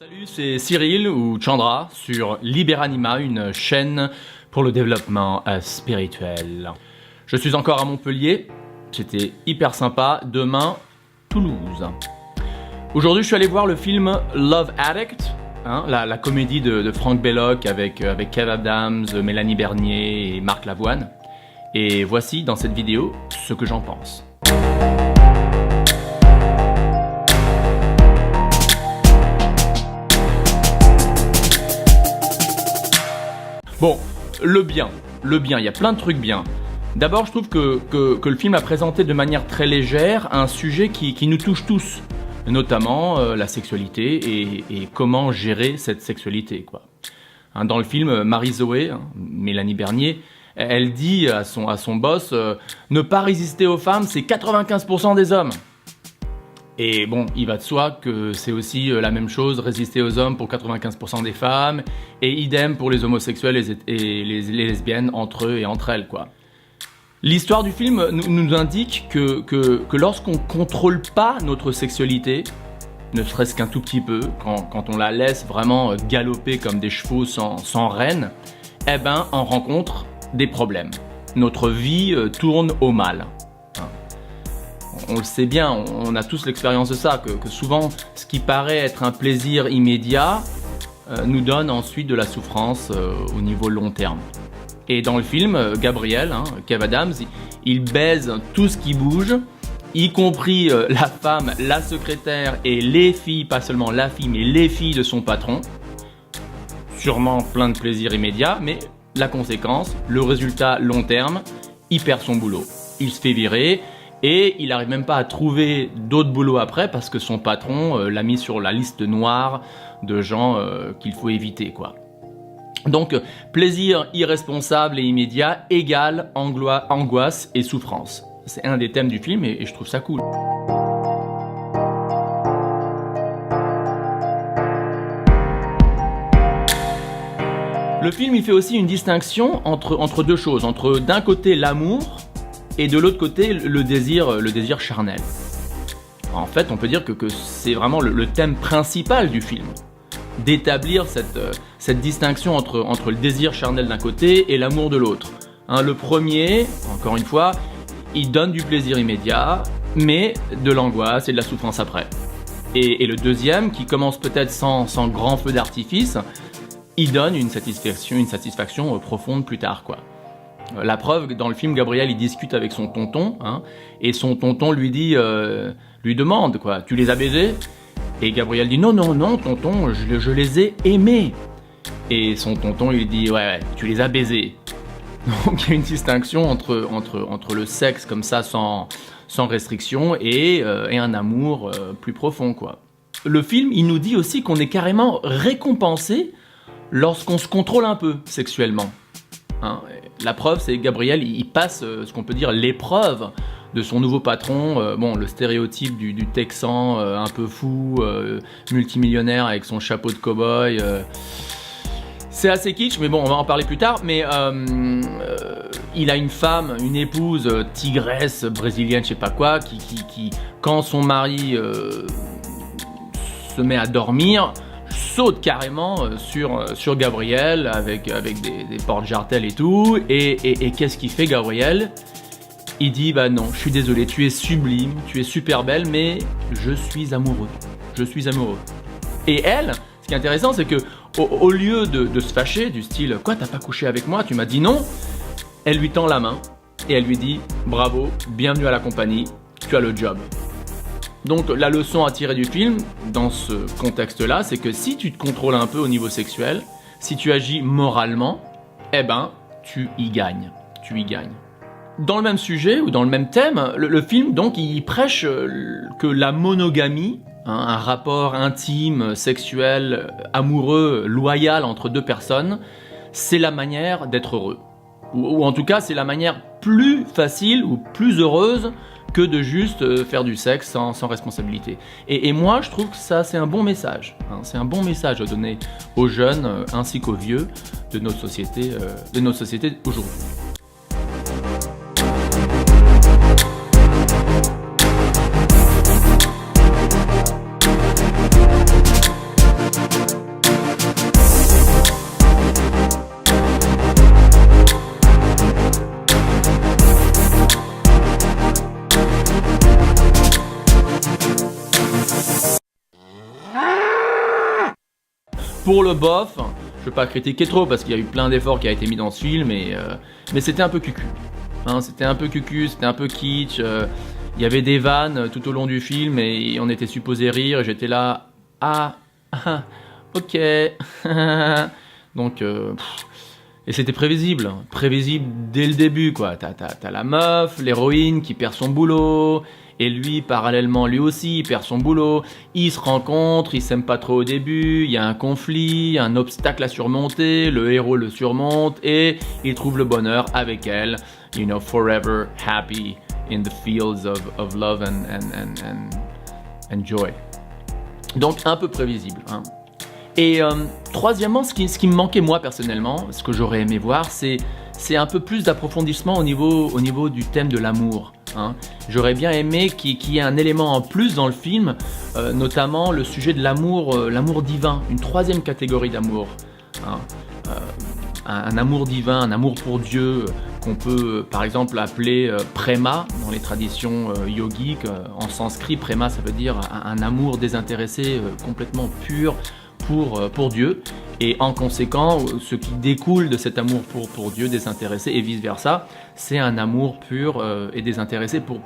Salut, c'est Cyril ou Chandra sur Liberanima, une chaîne pour le développement spirituel. Je suis encore à Montpellier, c'était hyper sympa. Demain, Toulouse. Aujourd'hui, je suis allé voir le film Love Addict, la comédie de Franck Belloc avec Kev Adams, Mélanie Bernier et Marc Lavoine. Et voici dans cette vidéo ce que j'en pense. Bon, le bien, il y a plein de trucs bien. D'abord, je trouve que le film a présenté de manière très légère un sujet qui nous touche tous, notamment la sexualité et comment gérer cette sexualité, quoi. Dans le film, Marie-Zoé, Mélanie Bernier, elle dit à son boss ne pas résister aux femmes, c'est 95% des hommes. Et bon, il va de soi que c'est aussi la même chose, résister aux hommes pour 95% des femmes, et idem pour les homosexuels et les lesbiennes entre eux et entre elles, quoi. L'histoire du film nous indique que lorsqu'on contrôle pas notre sexualité, ne serait-ce qu'un tout petit peu, quand on la laisse vraiment galoper comme des chevaux sans rêne, eh ben on rencontre des problèmes. Notre vie tourne au mal. On le sait bien, on a tous l'expérience de ça, que souvent ce qui paraît être un plaisir immédiat nous donne ensuite de la souffrance au niveau long terme. Et dans le film, Gabriel, Kev Adams, il baise tout ce qui bouge, y compris la femme, la secrétaire et les filles, pas seulement la fille, mais les filles de son patron. Sûrement plein de plaisir immédiat, mais la conséquence, le résultat long terme, il perd son boulot. Il se fait virer. Et il n'arrive même pas à trouver d'autres boulots après parce que son patron l'a mis sur la liste noire de gens qu'il faut éviter, quoi. Donc, plaisir irresponsable et immédiat égale angoisse et souffrance. C'est un des thèmes du film et je trouve ça cool. Le film, il fait aussi une distinction entre deux choses. Entre d'un côté l'amour et de l'autre côté, le désir charnel. En fait, on peut dire que c'est vraiment le thème principal du film. D'établir cette distinction entre le désir charnel d'un côté et l'amour de l'autre. Le premier, encore une fois, il donne du plaisir immédiat, mais de l'angoisse et de la souffrance après. Et le deuxième, qui commence peut-être sans grand feu d'artifice, il donne une satisfaction profonde plus tard, quoi. La preuve, dans le film, Gabriel, il discute avec son tonton, et son tonton lui demande, quoi, tu les as baisés? Et Gabriel dit, non, tonton, je les ai aimés. Et son tonton, il dit, ouais, tu les as baisés. Donc il y a une distinction entre le sexe comme ça, sans restriction, et un amour plus profond, quoi. Le film, il nous dit aussi qu'on est carrément récompensé lorsqu'on se contrôle un peu sexuellement. La preuve, c'est que Gabriel, il passe ce qu'on peut dire l'épreuve de son nouveau patron, le stéréotype du Texan un peu fou, multimillionnaire avec son chapeau de cow-boy. C'est assez kitsch, mais bon, on va en parler plus tard. Mais il a une femme, une épouse, tigresse brésilienne, je sais pas quoi, qui quand son mari se met à dormir, saute carrément sur Gabriel avec des porte-jartelles et tout. Et qu'est-ce qu'il fait, Gabriel? Il dit, bah non, je suis désolé, tu es sublime, tu es super belle, mais je suis amoureux. Je suis amoureux. Et elle, ce qui est intéressant, c'est que au lieu de se fâcher, du style, quoi, t'as pas couché avec moi, tu m'as dit non, elle lui tend la main et elle lui dit, bravo, bienvenue à la compagnie, tu as le job. Donc la leçon à tirer du film, dans ce contexte-là, c'est que si tu te contrôles un peu au niveau sexuel, si tu agis moralement, eh ben, tu y gagnes. Tu y gagnes. Dans le même sujet, ou dans le même thème, le film, donc, il prêche que la monogamie, un rapport intime, sexuel, amoureux, loyal entre deux personnes, c'est la manière d'être heureux. Ou en tout cas, c'est la manière plus facile ou plus heureuse que de juste faire du sexe sans responsabilité. Et moi, je trouve que ça, c'est un bon message. C'est un bon message à donner aux jeunes ainsi qu'aux vieux de notre société aujourd'hui. pour le bof, je vais pas critiquer trop parce qu'il y a eu plein d'efforts qui a été mis dans ce film, mais c'était un peu cucu. Hein, c'était un peu cucu, c'était un peu kitsch. Il y avait des vannes tout au long du film et on était supposé rire et j'étais là, ok. Donc, et c'était prévisible dès le début, quoi. T'as la meuf, l'héroïne qui perd son boulot, et lui, parallèlement, lui aussi, il perd son boulot. Ils se rencontrent, ils s'aiment pas trop au début, il y a un conflit, un obstacle à surmonter, le héros le surmonte, et il trouve le bonheur avec elle, you know, forever happy in the fields of love and joy. Donc, un peu prévisible, hein. Et troisièmement, ce qui me manquait moi personnellement, ce que j'aurais aimé voir, c'est un peu plus d'approfondissement au niveau du thème de l'amour. Hein. J'aurais bien aimé qu'il y ait un élément en plus dans le film, notamment le sujet de l'amour divin, une troisième catégorie d'amour. Hein. Un amour divin, un amour pour Dieu, qu'on peut par exemple appeler préma dans les traditions yogiques. En sanskrit, préma ça veut dire un amour désintéressé, complètement pur, pour Dieu, et en conséquent ce qui découle de cet amour pour Dieu désintéressé et vice versa, c'est un amour pur et désintéressé pour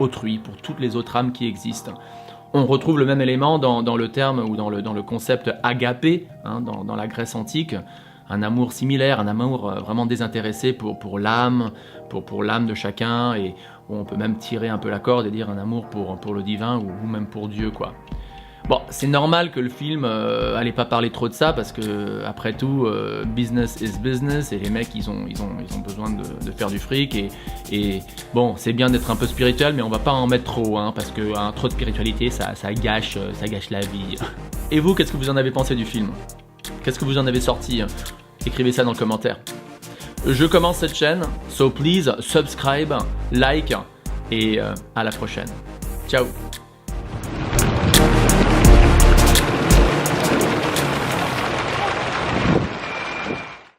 autrui, pour toutes les autres âmes qui existent. On retrouve le même élément dans le terme ou dans le concept agapé, hein, dans la Grèce antique, un amour similaire, un amour vraiment désintéressé pour l'âme, pour l'âme de chacun, et on peut même tirer un peu la corde et dire un amour pour le divin ou même pour Dieu, quoi. Bon, c'est normal que le film allait pas parler trop de ça parce que après tout, business is business et les mecs ils ont besoin de faire du fric et bon, c'est bien d'être un peu spirituel mais on va pas en mettre trop, hein, parce que trop de spiritualité ça gâche la vie. Et vous, qu'est-ce que vous en avez pensé du film? Qu'est-ce que vous en avez sorti? Écrivez ça dans le commentaire. Je commence cette chaîne, so please subscribe, like et à la prochaine. Ciao.